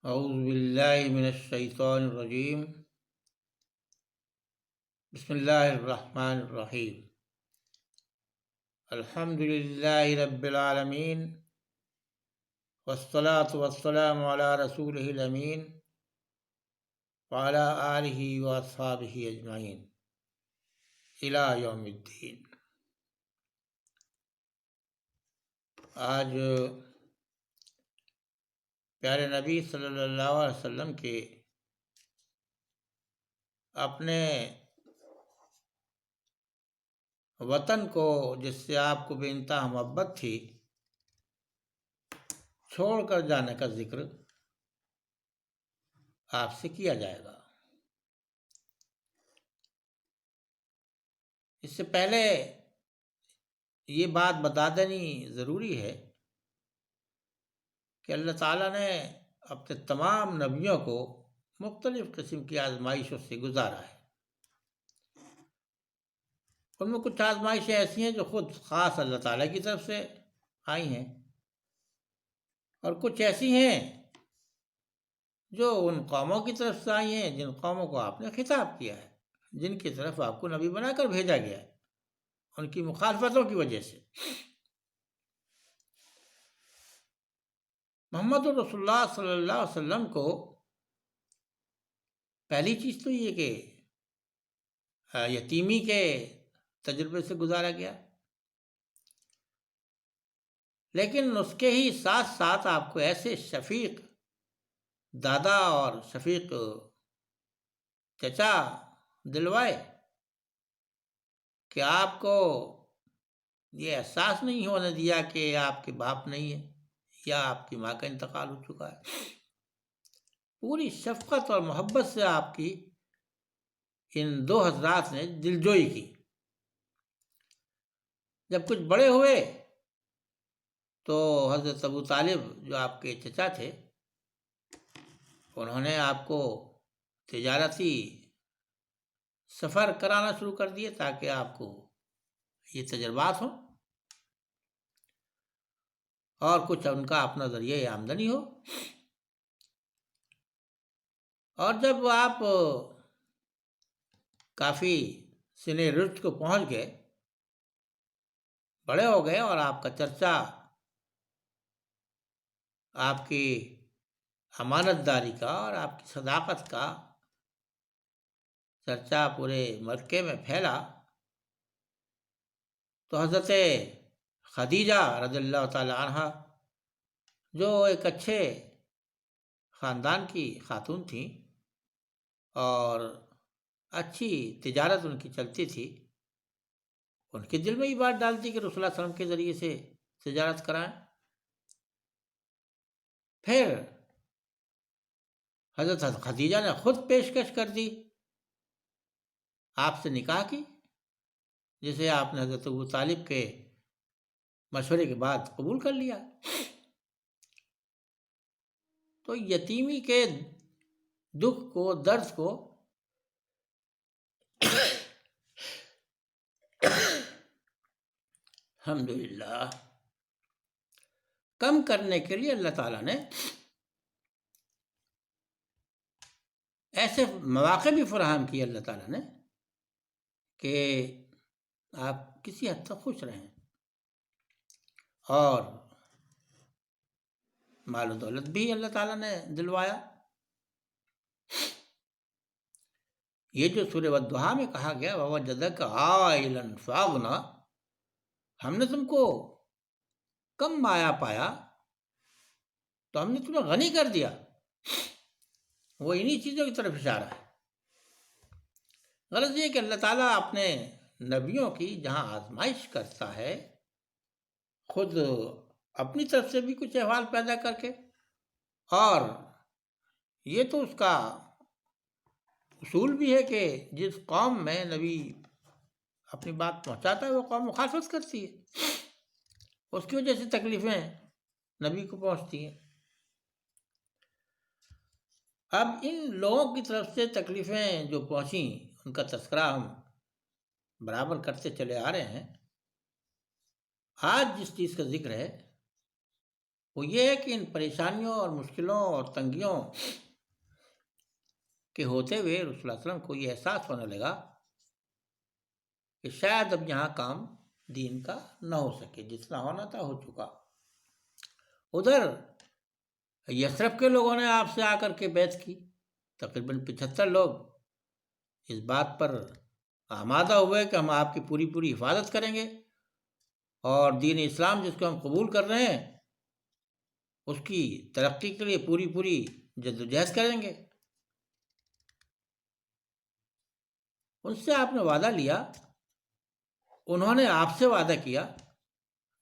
اعوذ باللہ من الشیطان الرجیم بسم اللہ الرحمن الرحیم الحمد للہ رب العالمین والصلاة والسلام علی رسولہ الامین وعلی آلہ واصحابہ اجمعین الی یوم الدین۔ آج پیارے نبی صلی اللہ علیہ وسلم کے اپنے وطن کو، جس سے آپ کو بے انتہا محبت تھی، چھوڑ کر جانے کا ذکر آپ سے کیا جائے گا۔ اس سے پہلے یہ بات بتا دینی ضروری ہے کہ اللہ تعالیٰ نے اپنے تمام نبیوں کو مختلف قسم کی آزمائشوں سے گزارا ہے۔ ان میں کچھ آزمائشیں ایسی ہیں جو خود خاص اللہ تعالیٰ کی طرف سے آئی ہیں، اور کچھ ایسی ہیں جو ان قوموں کی طرف سے آئی ہیں جن قوموں کو آپ نے خطاب کیا ہے، جن کی طرف آپ کو نبی بنا کر بھیجا گیا ہے، ان کی مخالفتوں کی وجہ سے۔ محمد رسول اللہ صلی اللہ علیہ وسلم کو پہلی چیز تو یہ کہ یتیمی کے تجربے سے گزارا گیا، لیکن اس کے ہی ساتھ ساتھ آپ کو ایسے شفیق دادا اور شفیق چچا دلوائے کہ آپ کو یہ احساس نہیں ہونے دیا کہ آپ کے باپ نہیں ہے یا آپ کی ماں کا انتقال ہو چکا ہے۔ پوری شفقت اور محبت سے آپ کی ان دو حضرات نے دلجوئی کی۔ جب کچھ بڑے ہوئے تو حضرت ابو طالب جو آپ کے چچا تھے، انہوں نے آپ کو تجارتی سفر کرانا شروع کر دیے تاکہ آپ کو یہ تجربات ہوں اور کچھ ان کا اپنا ذریعہ آمدنی ہو۔ اور جب آپ کافی سن رشد کو پہنچ گئے، بڑے ہو گئے، اور آپ کا چرچا، آپ کی امانت داری کا اور آپ کی صداقت کا چرچا پورے مکے میں پھیلا، تو حضرت خدیجہ رضی اللہ تعالی عنہ، جو ایک اچھے خاندان کی خاتون تھیں اور اچھی تجارت ان کی چلتی تھی، ان کے دل میں یہ بات ڈالتی کہ رسول اللہ صلی اللہ علیہ وسلم کے ذریعے سے تجارت کرائیں۔ پھر حضرت خدیجہ نے خود پیشکش کر دی، آپ سے نکاح کی، جسے آپ نے حضرت ابو طالب کے مشورے کے بعد قبول کر لیا۔ تو یتیمی کے دکھ کو، درد کو الحمدللہ کم کرنے کے لیے اللہ تعالیٰ نے ایسے مواقع بھی فراہم کیے، اللہ تعالیٰ نے، کہ آپ کسی حد تک خوش رہیں، اور مال و دولت بھی اللہ تعالیٰ نے دلوایا۔ یہ جو سورہ والضحیٰ میں کہا گیا وَوَجَدَكَ عَائِلًا فَأَغْنَىٰ، ہم نے تم کو کم مایا پایا تو ہم نے تمہیں غنی کر دیا، وہ انہی چیزوں کی طرف اشارہ ہے۔ غرض یہ کہ اللہ تعالیٰ اپنے نبیوں کی جہاں آزمائش کرتا ہے، خود اپنی طرف سے بھی کچھ احوال پیدا کر کے، اور یہ تو اس کا اصول بھی ہے کہ جس قوم میں نبی اپنی بات پہنچاتا ہے وہ قوم مخالفت کرتی ہے، اس کی وجہ سے تکلیفیں نبی کو پہنچتی ہیں۔ اب ان لوگوں کی طرف سے تکلیفیں جو پہنچیں ان کا تذکرہ ہم برابر کرتے چلے آ رہے ہیں۔ آج جس چیز کا ذکر ہے وہ یہ ہے کہ ان پریشانیوں اور مشکلوں اور تنگیوں کے ہوتے ہوئے رسول اللہ علیہ وسلم کو یہ احساس ہونے لگا کہ شاید اب یہاں کام دین کا نہ ہو سکے، جتنا ہونا تھا ہو چکا۔ ادھر یثرب کے لوگوں نے آپ سے آ کر کے بیعت کی، تقریباً 75 لوگ اس بات پر آمادہ ہوئے کہ ہم آپ کی پوری پوری حفاظت کریں گے اور دین اسلام جس کو ہم قبول کر رہے ہیں اس کی ترقی کے لیے پوری پوری جدوجہد کریں گے۔ ان سے آپ نے وعدہ لیا، انہوں نے آپ سے وعدہ کیا،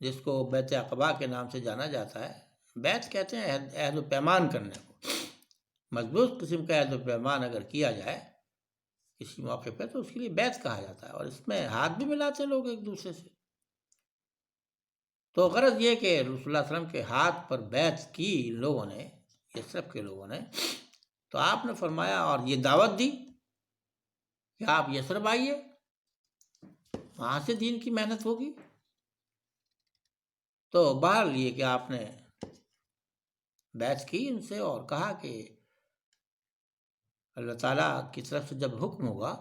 جس کو بیعت عقبہ کے نام سے جانا جاتا ہے۔ بیعت کہتے ہیں عہد و پیمان کرنے کو، مضبوط قسم کا عہد و پیمان اگر کیا جائے کسی موقع پہ تو اس کے لیے بیعت کہا جاتا ہے، اور اس میں ہاتھ بھی ملاتے ہیں لوگ ایک دوسرے سے۔ تو غرض یہ کہ رسول اللہ صلی اللہ علیہ وسلم کے ہاتھ پر بیعت کی ان لوگوں نے، یثرب کے لوگوں نے، تو آپ نے فرمایا اور یہ دعوت دی کہ آپ یثرب آئیے، وہاں سے دین کی محنت ہوگی۔ تو بہرحال یہ کہ آپ نے بیعت کی ان سے اور کہا کہ اللہ تعالیٰ کی طرف سے جب حکم ہوگا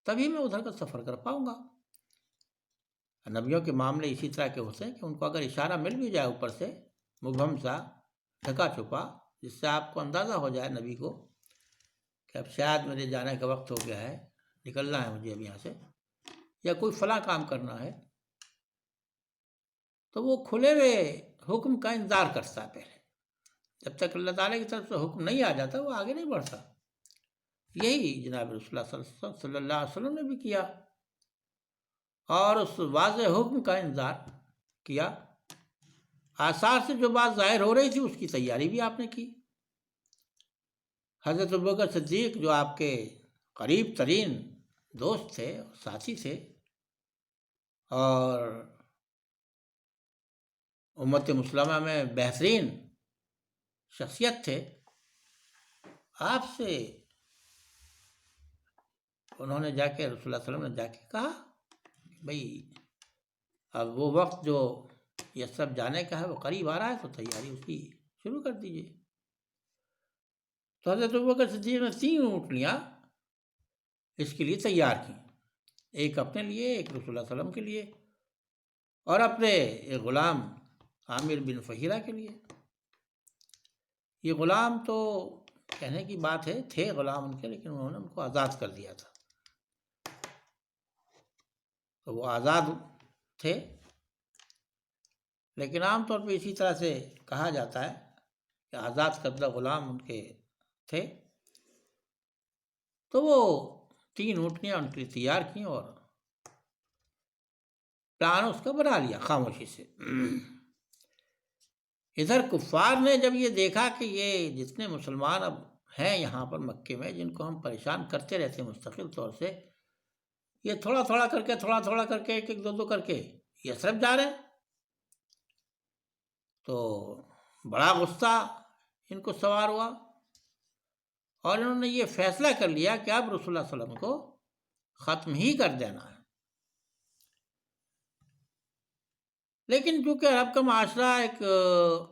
تبھی میں ادھر کا سفر کر پاؤں گا۔ نبیوں کے معاملے اسی طرح کے ہوتے ہیں کہ ان کو اگر اشارہ مل بھی جائے اوپر سے مبہم سا، ڈھکا چھپا، جس سے آپ کو اندازہ ہو جائے نبی کو کہ اب شاید میرے جانے کا وقت ہو گیا ہے، نکلنا ہے مجھے اب یہاں سے، یا کوئی فلاں کام کرنا ہے، تو وہ کھلے ہوئے حکم کا انتظار کرتا ہے پہلے۔ جب تک اللہ تعالیٰ کی طرف سے حکم نہیں آ جاتا وہ آگے نہیں بڑھتا۔ یہی جناب رسول اللہ صلی اللہ علیہ وسلم نے بھی کیا اور اس واضح حکم کا انتظار کیا۔ آثار سے جو بات ظاہر ہو رہی تھی اس کی تیاری بھی آپ نے کی۔ حضرت ابوبکر صدیق جو آپ کے قریب ترین دوست تھے، ساتھی تھے، اور امت مسلمہ میں بہترین شخصیت تھے، آپ سے انہوں نے جا کے رسول اللہ صلی اللہ علیہ وسلم نے جا کے کہا کہ بھئی اب وہ وقت جو یثرب جانے کا ہے وہ قریب آ رہا ہے، تو تیاری اس کی شروع کر دیجیے۔ تو حضرت ابوبکر صدیق نے 3 اونٹنیاں اس کے لیے تیار کی، ایک اپنے لیے، ایک رسول اللہ صلی اللہ علیہ وسلم کے لیے، اور اپنے ایک غلام عامر بن فہیرہ کے لیے۔ یہ غلام تو کہنے کی بات ہے، تھے غلام ان کے، لیکن انہوں نے ان کو آزاد کر دیا تھا، تو وہ آزاد تھے۔ لیکن عام طور پہ اسی طرح سے کہا جاتا ہے کہ آزاد کردہ غلام ان کے تھے۔ تو وہ 3 اونٹنیاں ان کے لیے تیار کیں اور پلان اس کا بنا لیا خاموشی سے۔ ادھر کفار نے جب یہ دیکھا کہ یہ جتنے مسلمان اب ہیں یہاں پر مکے میں، جن کو ہم پریشان کرتے رہتے ہیں مستقل طور سے، یہ تھوڑا تھوڑا کر کے، تھوڑا تھوڑا کر کے، ایک ایک دو دو کر کے یثرب جا رہے ہیں، تو بڑا غصہ ان کو سوار ہوا اور انہوں نے یہ فیصلہ کر لیا کہ اب رسول اللہ صلی اللہ علیہ وسلم کو ختم ہی کر دینا ہے۔ لیکن چونکہ عرب کا معاشرہ ایک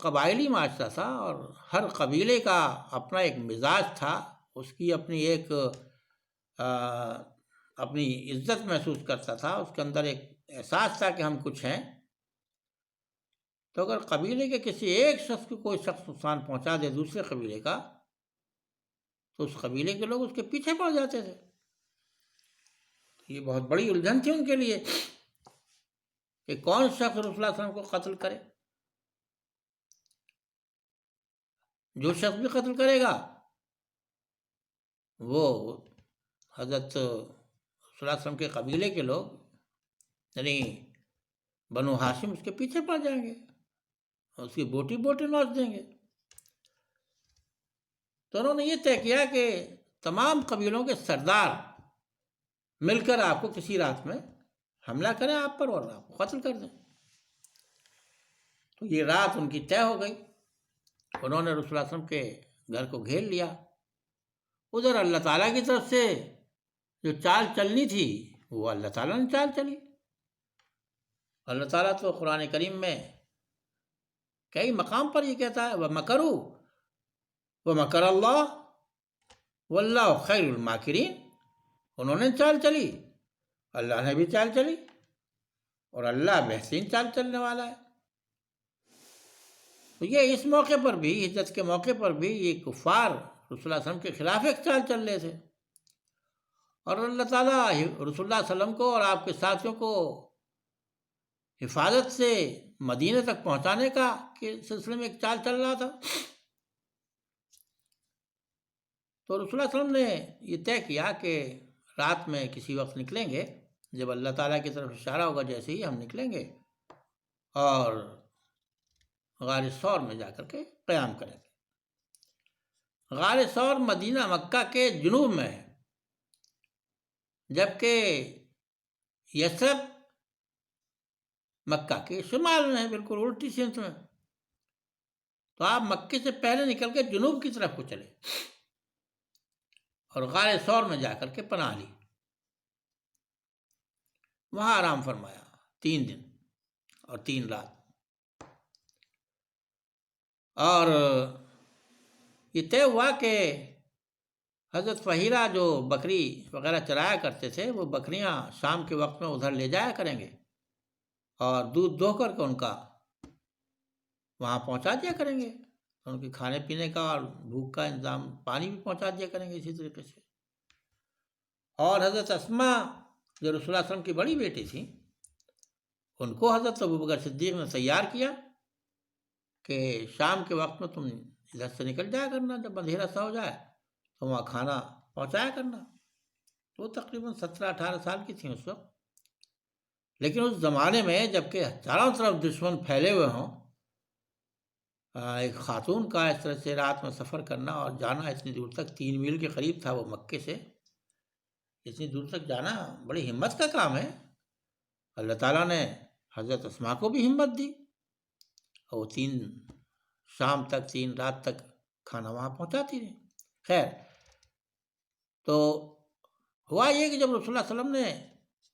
قبائلی معاشرہ تھا اور ہر قبیلے کا اپنا ایک مزاج تھا، اس کی اپنی ایک اپنی عزت محسوس کرتا تھا، اس کے اندر ایک احساس تھا کہ ہم کچھ ہیں، تو اگر قبیلے کے کسی ایک شخص کو کوئی شخص نقصان پہنچا دے دوسرے قبیلے کا، تو اس قبیلے کے لوگ اس کے پیچھے پڑ جاتے تھے۔ یہ بہت بڑی الجھن تھی ان کے لیے کہ کون شخص رسول اللہ صلی اللہ علیہ وسلم کو قتل کرے۔ جو شخص بھی قتل کرے گا وہ حضرت صلی اللہ علیہ وسلم کے قبیلے کے لوگ، یعنی بنو ہاشم، اس کے پیچھے پڑ جائیں گے، اس کی بوٹی بوٹی نوچ دیں گے۔ تو انہوں نے یہ طے کیا کہ تمام قبیلوں کے سردار مل کر آپ کو کسی رات میں حملہ کریں آپ پر اور آپ کو قتل کر دیں۔ تو یہ رات ان کی طے ہو گئی، انہوں نے رسول اللہ صلی اللہ علیہ وسلم کے گھر کو گھیر لیا۔ ادھر اللہ تعالیٰ کی طرف سے جو چال چلنی تھی وہ اللہ تعالیٰ نے چال چلی۔ اللہ تعالیٰ تو قرآن کریم میں کئی مقام پر یہ کہتا ہے وَمَكَرُوا وَمَكَرَ اللَّهُ وَاللَّهُ خَيْرُ الْمَاكِرِينَ، انہوں نے چال چلی، اللہ نے بھی چال چلی، اور اللہ بہترین چال چلنے والا ہے۔ تو یہ اس موقع پر بھی، ہجرت کے موقع پر بھی، یہ کفار رسول اللہ علیہ وسلم کے خلاف ایک چال چل رہے تھے، اور اللہ تعالیٰ رسول اللہ علیہ وسلم کو اور آپ کے ساتھیوں کو حفاظت سے مدینہ تک پہنچانے کا کے سلسلے میں ایک چال چل رہا تھا۔ تو رسول اللہ علیہ وسلم نے یہ طے کیا کہ رات میں کسی وقت نکلیں گے، جب اللہ تعالیٰ کی طرف اشارہ ہوگا جیسے ہی ہم نکلیں گے، اور غار ثور میں جا کر کے قیام کریں گے۔ غار ثور مدینہ مکہ کے جنوب میں ہے، جبکہ یثرب مکہ کے شمال میں ہے، بالکل الٹی سمت میں۔ تو آپ مکے سے پہلے نکل کے جنوب کی طرف کو چلے اور غار ثور میں جا کر کے پناہ لی، وہاں آرام فرمایا 3 دن اور 3 رات۔ اور یہ طے ہوا کہ حضرت فہیرہ جو بکری وغیرہ چرایا کرتے تھے، وہ بکریاں شام کے وقت میں ادھر لے جایا کریں گے، اور دودھ دوہ کر کے ان کا وہاں پہنچا دیا کریں گے، ان کے کھانے پینے کا اور بھوک کا انتظام، پانی بھی پہنچا دیا کریں گے اسی طریقے سے۔ اور حضرت اسماء جو رسول اللہ علیہ وسلم کی بڑی بیٹی تھی، ان کو حضرت ابوبکر صدیق نے تیار کیا کہ شام کے وقت میں تم ادھر سے نکل جایا کرنا، جب اندھیرا سا ہو جائے تو وہاں کھانا پہنچایا کرنا۔ تو تقریباً 17-18 سال کی تھیں اس وقت، لیکن اس زمانے میں جب کہ چاروں طرف دشمن پھیلے ہوئے ہوں، ایک خاتون کا اس طرح سے رات میں سفر کرنا اور جانا اتنی دور تک، 3 میل کے قریب تھا وہ مکے سے، اتنی دور تک جانا بڑی ہمت کا کام ہے۔ اللہ تعالیٰ نے حضرت اسماء کو بھی ہمت دی، اور وہ 3 شام تک 3 رات تک کھانا وہاں پہنچاتی رہی۔ خیر، تو ہوا یہ کہ جب رسول اللہ علیہ وسلم نے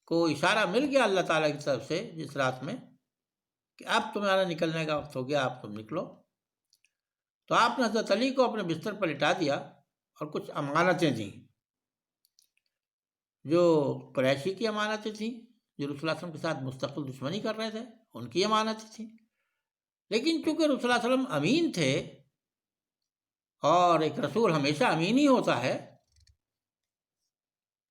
کو اشارہ مل گیا اللہ تعالیٰ کی طرف سے جس رات میں کہ اب تمہارا نکلنے کا وقت ہو گیا، اب تم نکلو، تو آپ نے حضرت علی کو اپنے بستر پر لٹا دیا اور کچھ امانتیں دیں، جو قریشی کی امانتیں تھیں، جو رسول اللہ علیہ وسلم کے ساتھ مستقل دشمنی کر رہے تھے، ان کی امانتیں تھیں۔ لیکن چونکہ رسول اللہ علیہ وسلم امین تھے، اور ایک رسول ہمیشہ امین ہی ہوتا ہے،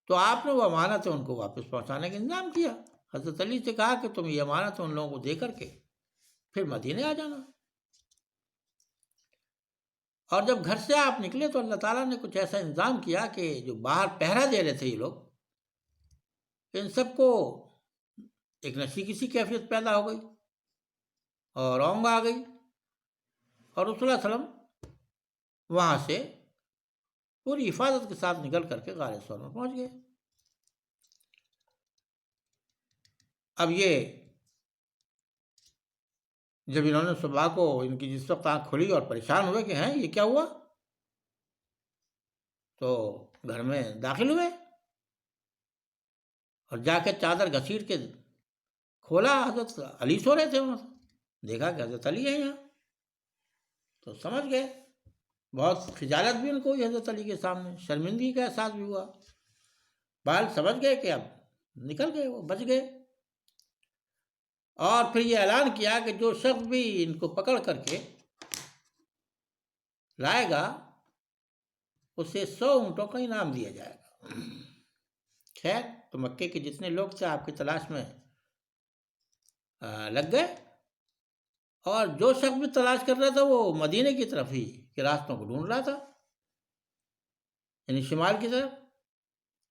تو آپ نے وہ امانتیں ان کو واپس پہنچانے کا انتظام کیا۔ حضرت علی سے کہا کہ تم یہ امانت ان لوگوں کو دے کر کے پھر مدینے آ جانا۔ اور جب گھر سے آپ نکلے تو اللہ تعالیٰ نے کچھ ایسا انتظام کیا کہ جو باہر پہرا دے رہے تھے یہ لوگ، ان سب کو ایک نشی کسی کیفیت پیدا ہو گئی اور اونگ آ گئی، اور رسول اللہ علیہ وسلم وہاں سے پوری حفاظت کے ساتھ نکل کر کے غار ثور میں پہنچ گئے۔ اب یہ جب انہوں نے صبح کو ان کی جس وقت آنکھ کھلی اور پریشان ہوئے کہ ہیں یہ کیا ہوا، تو گھر میں داخل ہوئے اور جا کے چادر گھسیٹ کے کھولا، حضرت علی سو رہے تھے، وہاں دیکھا کہ حضرت علی ہے یہاں، تو سمجھ گئے، بہت خجالت بھی ان کو ہوئی حضرت علی کے سامنے، شرمندگی کا احساس بھی ہوا، بال سمجھ گئے کہ اب نکل گئے، وہ بچ گئے۔ اور پھر یہ اعلان کیا کہ جو شخص بھی ان کو پکڑ کر کے لائے گا اسے 100 اونٹوں کا انعام دیا جائے گا۔ خیر، تو مکے کے جتنے لوگ تھے آپ کی تلاش میں لگ گئے، اور جو شخص بھی تلاش کر رہا تھا وہ مدینے کی طرف ہی کے راستوں کو ڈھونڈ رہا تھا، یعنی شمال کی طرف،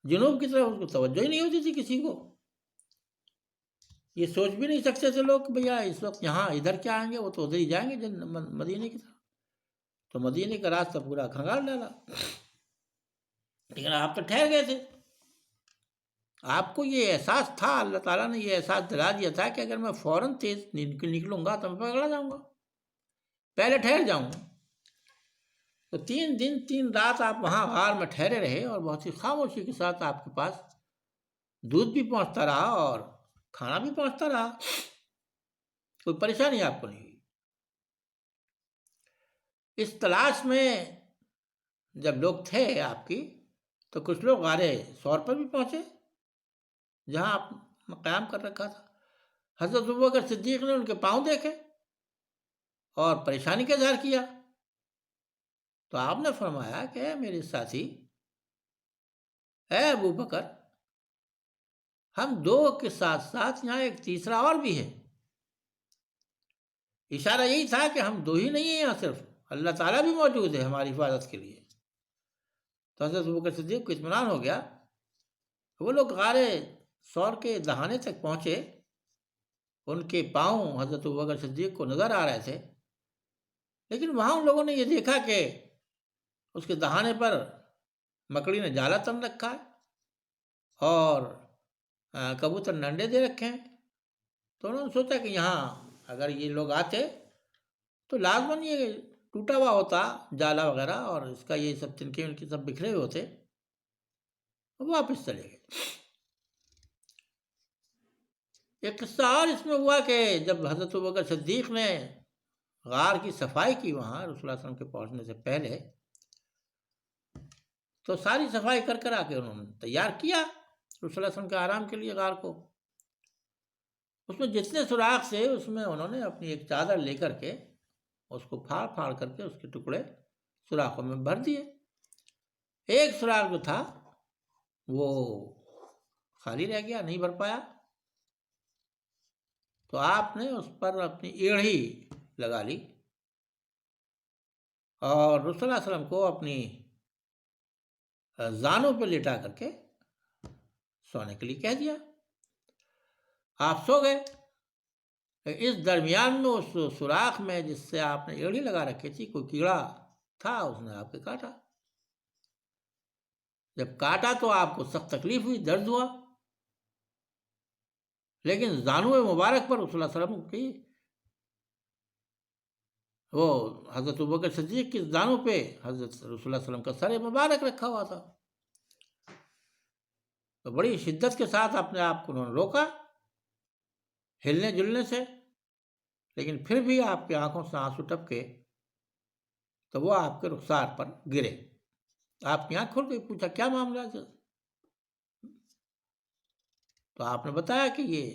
جنوب کی طرف اس کو توجہ ہی نہیں ہوتی تھی کسی کو۔ یہ سوچ بھی نہیں سکتے تھے لوگ کہ بھیا اس وقت یہاں ادھر کیا آئیں گے، وہ تو ادھر ہی جائیں گے مدینے کی طرف۔ تو مدینے کا راستہ پورا کھنگال ڈالا، لیکن آپ تو ٹھہر گئے تھے، آپ کو یہ احساس تھا، اللہ تعالیٰ نے یہ احساس دلا دیا تھا کہ اگر میں فوراً تیز نکلوں گا تو میں پکڑا جاؤں گا، پہلے ٹھہر جاؤں گا۔ تو 3 دن 3 رات آپ وہاں غار میں ٹھہرے رہے، اور بہت ہی خاموشی کے ساتھ آپ کے پاس دودھ بھی پہنچتا رہا اور کھانا بھی پہنچتا رہا، کوئی پریشانی آپ کو نہیں ہوئی۔ اس تلاش میں جب لوگ تھے آپ کی، تو کچھ لوگ غار ثور پر بھی پہنچے جہاں آپ نے قیام کر رکھا تھا۔ حضرت ابوبکر صدیق نے ان کے پاؤں دیکھے اور پریشانی کا اظہار کیا، تو آپ نے فرمایا کہ اے میرے ساتھی، اے ابو بکر، ہم دو کے ساتھ ساتھ یہاں ایک تیسرا اور بھی ہے۔ اشارہ یہی تھا کہ ہم دو ہی نہیں ہیں یہاں، صرف اللہ تعالیٰ بھی موجود ہے ہماری حفاظت کے لیے۔ تو حضرت ابوبکر صدیق کو اطمینان ہو گیا۔ وہ لوگ غار ثور کے دہانے تک پہنچے، ان کے پاؤں حضرت ابوبکر صدیق کو نظر آ رہے تھے، لیکن وہاں ان لوگوں نے یہ دیکھا کہ اس کے دہانے پر مکڑی نے جالا تن رکھا ہے اور کبوتر نے انڈے دے رکھے ہیں۔ تو انہوں نے سوچا کہ یہاں اگر یہ لوگ آتے تو لازماً یہ ٹوٹا ہوا ہوتا جالا وغیرہ، اور اس کا یہ سب تنکے ان کے سب بکھرے ہوئے ہوتے، وہ واپس چلے گئے۔ ایک قصہ اور اس میں ہوا کہ جب حضرت ابوبکر صدیق نے غار کی صفائی کی وہاں رسول اللہ صلی اللہ علیہ وسلم کے پہنچنے سے پہلے، تو ساری صفائی کر کر آ کے انہوں نے تیار کیا رسول اللہ صلی اللہ علیہ وسلم کے آرام کے لیے غار کو۔ اس میں جتنے سوراخ سے، اس میں انہوں نے اپنی ایک چادر لے کر کے اس کو پھاڑ پھاڑ کر کے اس کے ٹکڑے سوراخوں میں بھر دیے۔ ایک سوراخ جو تھا وہ خالی رہ گیا، نہیں بھر پایا، تو آپ نے اس پر اپنی ایڑھی لگا لی اور رسول اللہ علیہ وسلم کو اپنی زانوں پہ لٹا کر کے سونے کے لیے کہہ دیا۔ آپ سو گئے۔ اس درمیان میں اس سوراخ میں جس سے آپ نے ایڑھی لگا رکھی تھی، کوئی کیڑا تھا، اس نے آپ کے کاٹا۔ جب کاٹا تو آپ کو سخت تکلیف ہوئی، درد ہوا، لیکن زانو مبارک پر رسول اللہ صلی اللہ علیہ وسلم کی، وہ حضرت ابوبکر صدیق کے زانوں پہ حضرت رسول اللہ صلی اللہ علیہ وسلم کا سر مبارک رکھا ہوا تھا۔ تو بڑی شدت کے ساتھ اپنے آپ کو انہوں نے روکا ہلنے جلنے سے، لیکن پھر بھی آپ کی آنکھوں سے آنسو ٹپکے تو وہ آپ کے رخسار پر گرے۔ آپ کی آنکھ کھل گئی، پوچھا کیا معاملہ ہے؟ تو آپ نے بتایا کہ یہ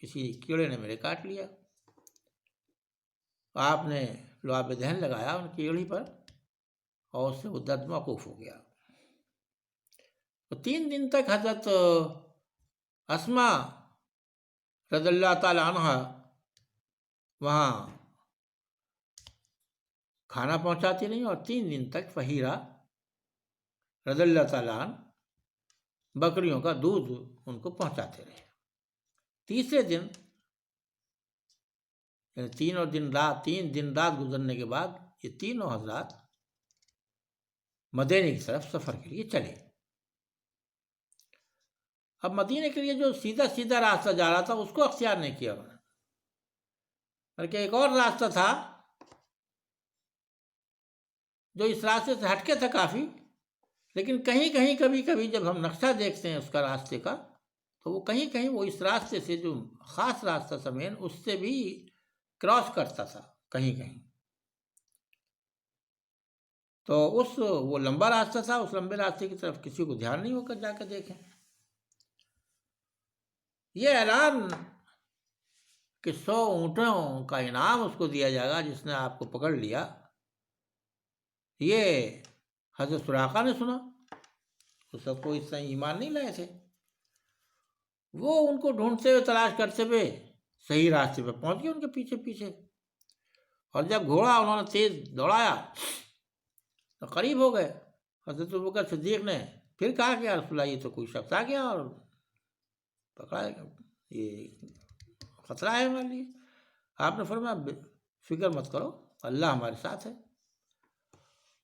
کسی کیڑے نے میرے کاٹ لیا۔ آپ نے لعاب دہن لگایا ان کی ایڑھی پر اور اس سے وہ درد موقوف ہو گیا۔ تو 3 دن تک حضرت اسما رضی اللہ تعالی عنہ وہاں کھانا پہنچاتی رہی، اور 3 دن تک فہیرہ رضی اللہ تعالیٰ عنہ بکریوں کا دودھ ان کو پہنچاتے رہے۔ تیسرے دن، یعنی 3 دن رات گزرنے کے بعد یہ تینوں حضرات مدینے کی طرف سفر کے لیے چلے۔ اب مدینے کے لیے جو سیدھا راستہ جا رہا تھا اس کو اختیار نہیں کیا انہوں نے، بلکہ ایک اور راستہ تھا جو اس راستے سے ہٹ کے تھا کافی، لیکن کہیں کبھی جب ہم نقشہ دیکھتے ہیں اس کا راستے کا، تو وہ کہیں وہ اس راستے سے جو خاص راستہ سمین اس سے بھی کراس کرتا تھا کہیں۔ تو وہ لمبا راستہ تھا، اس لمبے راستے کی طرف کسی کو دھیان نہیں ہو کر جا کر دیکھیں۔ یہ اعلان کہ 100 اونٹوں کا انعام اس کو دیا جائے گا جس نے آپ کو پکڑ لیا، یہ حضرت سراقہ نے سنا۔ اس وقت کوئی اس طرح ایمان نہیں لائے تھے، وہ ان کو ڈھونڈتے ہوئے تلاش کرتے ہوئے صحیح راستے پہ پہنچ گئے ان کے پیچھے، اور جب گھوڑا انہوں نے تیز دوڑایا تو قریب ہو گئے۔ حضرت ابوبکر صدیق نے پھر کہا کہ یا رسول اللہ، یہ تو کوئی شخص آ گیا اور پکڑا ہے، یہ خطرہ ہے ہمارے لیے۔ آپ نے فرمایا فکر مت کرو، اللہ ہمارے ساتھ ہے۔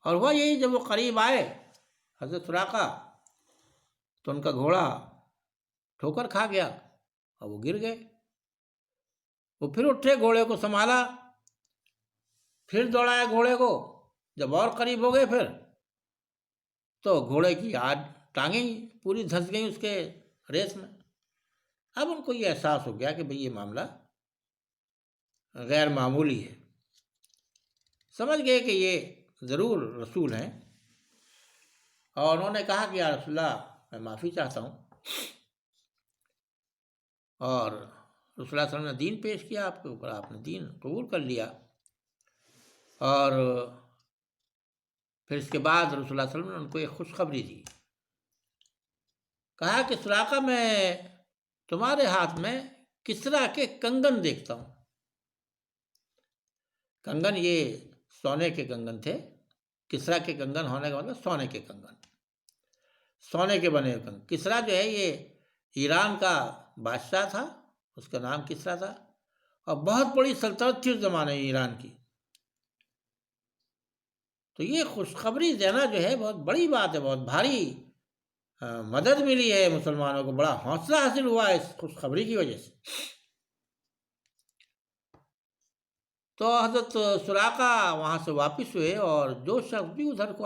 اور ہوا یہی، جب وہ قریب آئے حضرت سراقہ تو ان کا گھوڑا ٹھوکر کھا گیا اور وہ گر گئے۔ وہ پھر اٹھے، گھوڑے کو سنبھالا، پھر دوڑایا گھوڑے کو۔ جب اور قریب ہو گئے پھر تو گھوڑے کی ٹانگیں پوری دھنس گئیں اس کے ریس میں۔ اب ان کو یہ احساس ہو گیا کہ بھئی یہ معاملہ غیر معمولی ہے، سمجھ گئے کہ یہ ضرور رسول ہیں، اور انہوں نے کہا کہ یا رسول اللہ میں معافی چاہتا ہوں، اور رسول اللہ صلی اللہ علیہ وسلم نے دین پیش کیا آپ کے اوپر، آپ نے دین قبول کر لیا، اور پھر اس کے بعد رسول اللہ صلی اللہ علیہ وسلم نے ان کو ایک خوشخبری دی، کہا کہ سراقہ میں تمہارے ہاتھ میں کسریٰ کے کنگن دیکھتا ہوں۔ کنگن یہ سونے کے کنگن تھے، کسریٰ کے کنگن ہونے کا مطلب سونے کے کنگن، سونے کے بنے ہوئے کنگن۔ کسریٰ جو ہے یہ ایران کا بادشاہ تھا، اس کا نام کسریٰ تھا، اور بہت بڑی سلطنت تھی اس زمانے میں ایران کی۔ تو یہ خوشخبری دینا جو ہے بہت بڑی بات ہے، بہت بھاری مدد ملی ہے مسلمانوں کو، بڑا حوصلہ حاصل ہوا ہے اس خوشخبری کی وجہ سے۔ تو حضرت سراقہ وہاں سے واپس ہوئے، اور جو شخص بھی ادھر کو